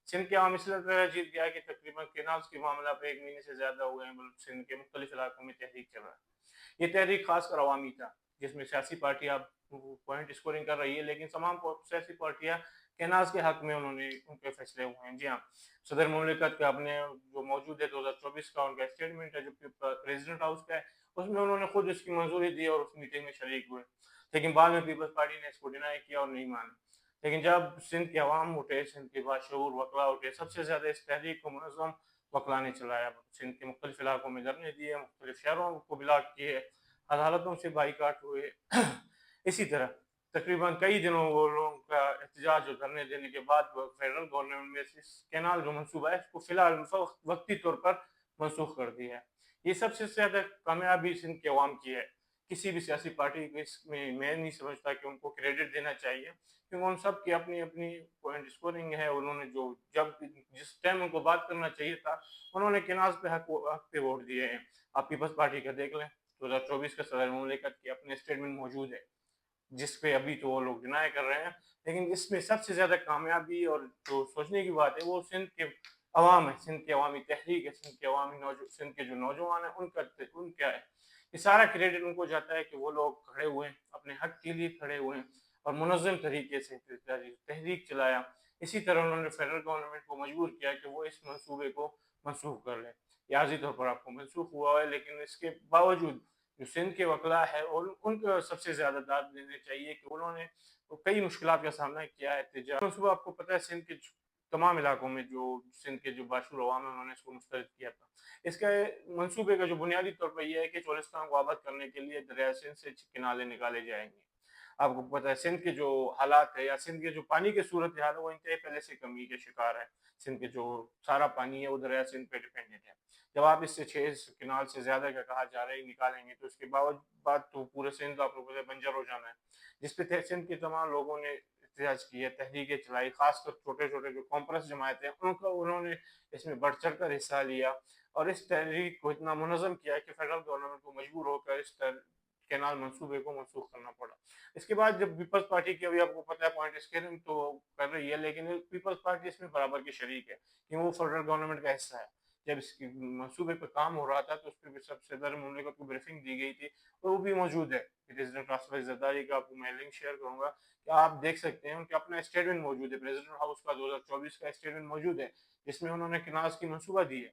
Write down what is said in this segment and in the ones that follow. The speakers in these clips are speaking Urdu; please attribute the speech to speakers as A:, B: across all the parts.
A: سندھ کے عوام اس طرح جیت گیا کہ تقریباً کینالز کے معاملہ پہ 1 مہینے سے زیادہ ہوئے ہیں، بلکہ سندھ کے مختلف علاقوں میں تحریک چل رہا ہے۔ یہ تحریک خاص کر عوامی تھا، جس میں سیاسی پارٹیاں پوائنٹ اسکورنگ کر رہی ہے، لیکن تمام سیاسی پارٹیاں کینالز کے حق میں ان کے فیصلے ہوئے ہیں۔ جی ہاں، صدر مملکت کا اپنے جو موجود ہے 2024 کا ان کا اسٹیٹمنٹ ہے جو پریزیڈنٹ ہاؤس کا ہے، اس میں انہوں نے خود اس کی منظوری دی اور اس میٹنگ میں شریک ہوئے، لیکن بعد میں پیپلز پارٹی نے اس کو ڈینائی کیا اور نہیں مانا۔ لیکن جب سندھ کے عوام اٹھے، سندھ کے باشعور وکلا اٹھے، سب سے زیادہ اس تحریک کو منظم وکلا نے چلایا، سندھ کے مختلف علاقوں میں دھرنے دیے، مختلف شہروں کو بلاک کیے، عدالتوں سے بائیکاٹ ہوئے۔ اسی طرح تقریباً کئی دنوں وہ لوگوں کا احتجاج اور دھرنے دینے کے بعد فیڈرل گورنمنٹ میں اس کینال جو منصوبہ ہے اس کو فی الحال وقتی طور پر منسوخ کر دیا ہے۔ یہ سب سے زیادہ کامیابی سندھ کے عوام کی ہے۔ کسی بھی سیاسی پارٹی کو اس میں نہیں سمجھتا کہ ان کو کریڈٹ دینا چاہیے، کیونکہ ان سب کی اپنی اپنی پوائنٹ اسکورنگ ہے۔ انہوں نے جس ٹائم ان کو بات کرنا چاہیے تھا، انہوں نے کینالز پہ حق پہ ووٹ دیے ہیں۔ آپ پیپلز پارٹی کا دیکھ لیں، 2024 کا صدر مملکت کی اپنے اسٹیٹمنٹ موجود ہے، جس پہ ابھی تو وہ لوگ ڈینائی کر رہے ہیں، لیکن اس میں سب سے زیادہ کامیابی اور جو سوچنے کی بات ہے وہ سندھ کے عوام ہے، سندھ کی عوامی تحریک ہے، سندھ کے جو نوجوان ہیں ان کا ہے۔ یہ سارا کریڈٹ ان کو جاتا ہے کہ وہ لوگ کھڑے ہوئے ہیں، اپنے حق کے لیے کھڑے ہوئے ہیں اور منظم طریقے سے تحریک چلایا۔ اسی طرح انہوں نے فیڈرل گورنمنٹ کو مجبور کیا کہ وہ اس منصوبے کو منسوخ کر لے۔ یہ عارضی طور پر آپ کو منسوخ ہوا ہے، لیکن اس کے باوجود جو سندھ کے وکلا ہے اور ان کو سب سے زیادہ داد دینے چاہیے کہ انہوں نے کئی مشکلات کا سامنا کیا ہے۔ احتجاج منصوبہ آپ کو پتہ ہے سندھ کے تمام علاقوں میں جو سندھ کے جو باشعور عوام ہیں انہوں نے اس کو مسترد کیا تھا۔ اس کے منصوبے کا جو بنیادی طور پر یہ ہے کہ چولستان کو آباد کرنے کے لیے دریائے سندھ سے کنالے نکالے جائیں گے۔ آپ کو پتہ ہے سندھ کے جو حالات ہے یا سندھ کے جو پانی کے صورتحال ہے وہ انتہائی پہلے سے کمی کے شکار ہے۔ سندھ کے جو سارا پانی ہے وہ دریائے سندھ پہ ڈیپینڈنٹ ہے۔ جب آپ اس سے 6 کنال سے زیادہ کا کہا جا رہا ہے نکالیں گے تو اس کے بعد تو پورے سندھ آپ کو بنجر ہو جانا ہے، جس پہ سندھ کے تمام لوگوں نے احتجاج کیا، تحریکیں چلائی، خاص کر چھوٹے چھوٹے جو کمپرس جماعتیں ہیں انہوں نے اس میں بڑھ چڑھ کر حصہ لیا اور اس تحریک کو اتنا منظم کیا کہ فیڈرل گورنمنٹ کو مجبور ہو کر اس کینال منصوبے کو منسوخ کرنا پڑا۔ اس کے بعد جب پیپلز پارٹی کی ابھی آپ کو پتہ ہے پوائنٹ اسکیئرنگ تو کر رہی ہے، لیکن پیپلز پارٹی اس میں برابر کی شریک ہے کیونکہ وہ فیڈرل گورنمنٹ کا حصہ ہے۔ جب اس کی منصوبے پہ کام ہو رہا تھا تو اس پہ بھی سب سے صدر مملکت کو بریفنگ دی گئی تھی اور وہ بھی موجود ہے۔ پریزیڈنٹ راشد زرداری کا آپ کو میں لنک شیئر کروں گا کہ آپ دیکھ سکتے ہیں ان کا اپنا اسٹیٹمنٹ موجود ہے، پریزیڈنٹ ہاؤس کا 2024 کا اسٹیٹمنٹ موجود ہے، جس میں انہوں نے کناز کی منصوبہ دی ہے،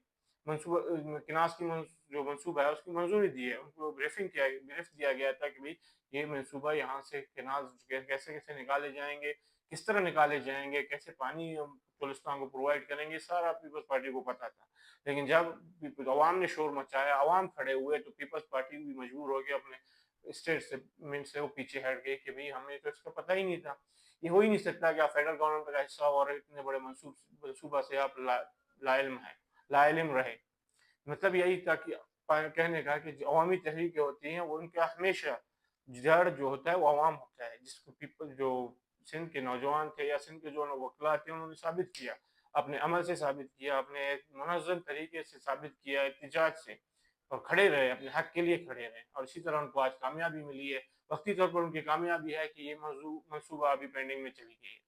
A: کناز کی جو منصوبہ ہے اس کی منظوری دی ہے، ان کو بریف دیا گیا تھا کہ بھئی یہ منصوبہ یہاں سے کناز کیسے کیسے نکالے جائیں گے، کس طرح نکالے جائیں گے، کیسے پانی چولستان کو پرووائڈ کریں گے، سارا پیپلز پارٹی کو پتا تھا۔ لیکن جب عوام نے شور مچایا، عوام کھڑے ہوئے تو پیپلز پارٹی بھی مجبور ہو کے اپنے اسٹیٹمنٹ سے وہ پیچھے ہٹ گئی کہ بھئی ہمیں تو اس کا پتہ ہی نہیں تھا۔ یہ ہو ہی نہیں سکتا کہ آپ فیڈرل گورنمنٹ کا حصہ اور اتنے بڑے منصوبہ سے آپ لا علم رہے۔ مطلب یہی تھا کہ کہنے کا کہ جو عوامی تحریکیں ہوتی ہیں وہ ان کا ہمیشہ جڑ جو ہوتا ہے وہ عوام ہوتا ہے، جس کو پیپل جو سندھ کے نوجوان تھے یا سندھ کے جو وکلا تھے انہوں نے ثابت کیا، اپنے عمل سے ثابت کیا، اپنے ایک منظم طریقے سے ثابت کیا، احتجاج سے، اور کھڑے رہے، اپنے حق کے لیے کھڑے رہے، اور اسی طرح ان کو آج کامیابی ملی ہے۔ وقتی طور پر ان کی کامیابی ہے کہ یہ منصوبہ ابھی پینڈنگ میں چلی گئی ہے۔